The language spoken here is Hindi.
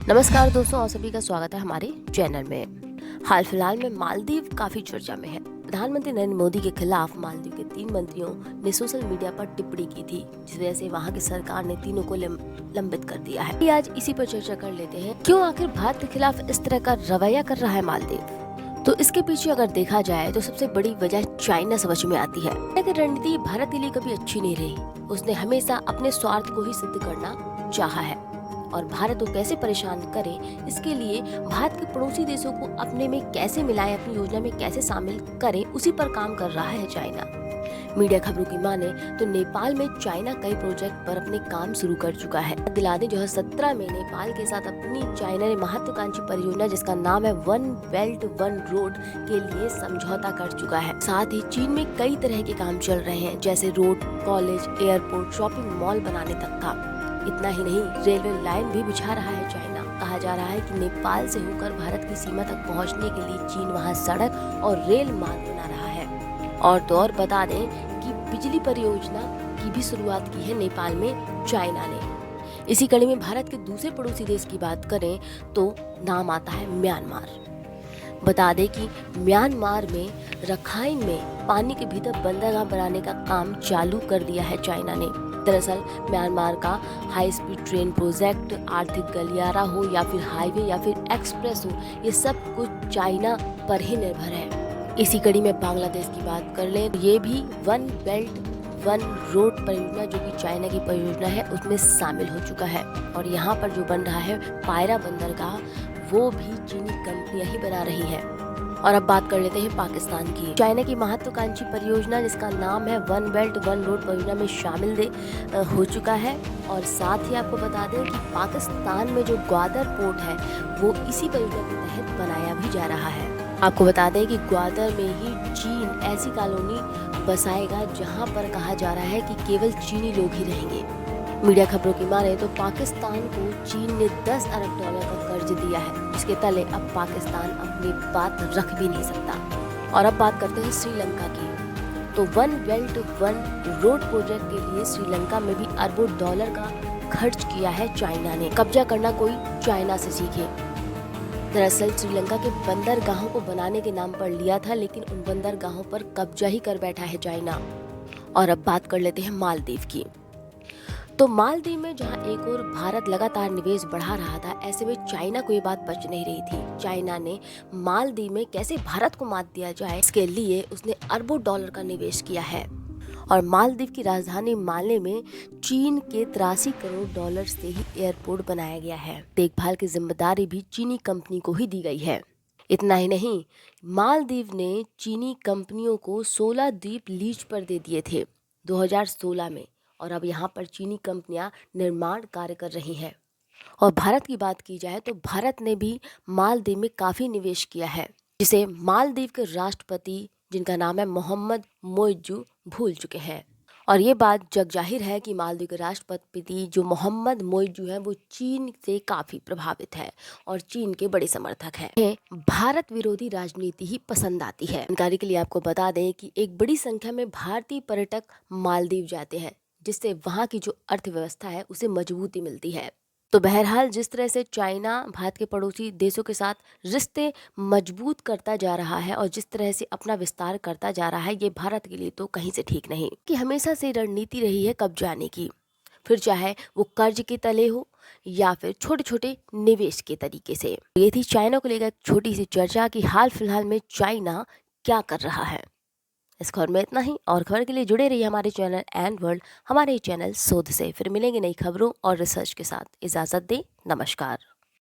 नमस्कार दोस्तों, आप सभी का स्वागत है हमारे चैनल में। हाल फिलहाल में मालदीव काफी चर्चा में है। प्रधानमंत्री नरेंद्र मोदी के खिलाफ मालदीव के 3 मंत्रियों ने सोशल मीडिया पर टिप्पणी की थी, जिस वजह से वहां की सरकार ने तीनों को लंबित कर दिया है। आज इसी पर चर्चा कर लेते हैं, क्यों आखिर भारत के खिलाफ इस तरह का रवैया कर रहा है मालदीव। तो इसके पीछे अगर देखा जाए तो सबसे बड़ी वजह चाइना समझ में आती है। चाइना की रणनीति भारत के लिए कभी अच्छी नहीं रही। उसने हमेशा अपने स्वार्थ को ही सिद्ध करना चाहा है और भारत को कैसे परेशान करें, इसके लिए भारत के पड़ोसी देशों को अपने में कैसे मिलाएं, अपनी योजना में कैसे शामिल करें, उसी पर काम कर रहा है चाइना। मीडिया खबरों की माने तो नेपाल में चाइना कई प्रोजेक्ट पर अपने काम शुरू कर चुका है। दिला दें 2017 में नेपाल के साथ अपनी चाइना ने महत्वाकांक्षी परियोजना जिसका नाम है वन बेल्ट वन रोड के लिए समझौता कर चुका है। साथ ही चीन में कई तरह के काम चल रहे हैं, जैसे road, college, airport, shopping mall बनाने तक का। इतना ही नहीं, रेलवे लाइन भी बिछा रहा है चाइना। कहा जा रहा है कि नेपाल से होकर भारत की सीमा तक पहुंचने के लिए चीन वहां सड़क और रेल मार्ग बना रहा है। और तो और बता दें कि बिजली परियोजना की भी शुरुआत की है नेपाल में चाइना ने। इसी कड़ी में भारत के दूसरे पड़ोसी देश की बात करें तो नाम आता है म्यांमार। बता दें कि म्यांमार में रखाइन में पानी के भीतर बंदरगाह बनाने का काम चालू कर दिया है चाइना ने। दरअसल म्यांमार का हाई स्पीड ट्रेन प्रोजेक्ट, आर्थिक गलियारा हो या फिर हाईवे या फिर एक्सप्रेस हो, ये सब कुछ चाइना पर ही निर्भर है। इसी कड़ी में बांग्लादेश की बात कर लें, ये भी वन बेल्ट वन रोड परियोजना जो कि चाइना की परियोजना है उसमें शामिल हो चुका है। और यहाँ पर जो बन रहा है पायरा बंदरगाह, वो भी चीनी कंपनियां ही बना रही है। और अब बात कर लेते हैं पाकिस्तान की। चाइना की महत्वाकांक्षी परियोजना जिसका नाम है वन बेल्ट वन रोड परियोजना में शामिल हो चुका है। और साथ ही आपको बता दें कि पाकिस्तान में जो ग्वादर पोर्ट है वो इसी परियोजना के तहत बनाया भी जा रहा है। आपको बता दें कि ग्वादर में ही चीन ऐसी कॉलोनी बसाएगा जहां पर कहा जा रहा है कि केवल चीनी लोग ही रहेंगे। मीडिया खबरों की माने तो पाकिस्तान को चीन ने 10 अरब डॉलर का कर्ज दिया है, जिसके तले अब पाकिस्तान अपनी बात रख भी नहीं सकता। और अब बात करते हैं श्रीलंका की। तो one belt one road project के लिए श्रीलंका में भी अरबों डॉलर का खर्च किया है चाइना ने। कब्जा करना कोई चाइना से सीखे। दरअसल श्रीलंका के बंदरगाहों को बनाने के नाम पर लिया था, लेकिन उन बंदरगाहों पर कब्जा ही कर बैठा है चाइना। और अब बात कर लेते हैं मालदीव की। तो मालदीव में जहां एक और भारत लगातार निवेश बढ़ा रहा था, ऐसे में चाइना को ये बात बच नहीं रही थी। चाइना ने मालदीव में कैसे भारत को मात दिया जाए, इसके लिए उसने अरबों डॉलर का निवेश किया है। और मालदीव की राजधानी माले में चीन के 83 करोड़ डॉलर से ही एयरपोर्ट बनाया गया है। देखभाल की जिम्मेदारी भी चीनी कंपनी को ही दी गई है। इतना ही नहीं, मालदीव ने चीनी कंपनियों को 16 द्वीप लीज पर दे दिए थे 2016 में। और अब यहाँ पर चीनी कंपनियां निर्माण कार्य कर रही हैं। और भारत की बात की जाए तो भारत ने भी मालदीव में काफ़ी निवेश किया है, जिसे मालदीव के राष्ट्रपति जिनका नाम है मोहम्मद मोइज्जू भूल चुके हैं। और ये बात जग जाहिर है कि मालदीव के राष्ट्रपति जो मोहम्मद मोइज्जू हैं वो चीन से काफ़ी प्रभावित है और चीन के बड़े समर्थक हैं। उन्हें भारत विरोधी राजनीति ही पसंद आती है। जानकारी के लिए आपको बता दें कि एक बड़ी संख्या में भारतीय पर्यटक मालदीव जाते हैं, जिससे वहाँ की जो अर्थव्यवस्था है उसे मजबूती मिलती है। तो बहरहाल जिस तरह से चाइना भारत के पड़ोसी देशों के साथ रिश्ते मजबूत करता जा रहा है और जिस तरह से अपना विस्तार करता जा रहा है, ये भारत के लिए तो कहीं से ठीक नहीं। कि हमेशा से रणनीति रही है कब्जाने की, फिर चाहे वो कर्ज के तले हो या फिर छोटे छोटे निवेश के तरीके से। ये थी चाइना को लेकर छोटी सी चर्चा कि हाल फिलहाल में चाइना क्या कर रहा है। इस खबर में इतना ही। और खबर के लिए जुड़े रहिए हमारे चैनल एंड वर्ल्ड, हमारे चैनल शोध से। फिर मिलेंगे नई खबरों और रिसर्च के साथ। इजाज़त दें, नमस्कार।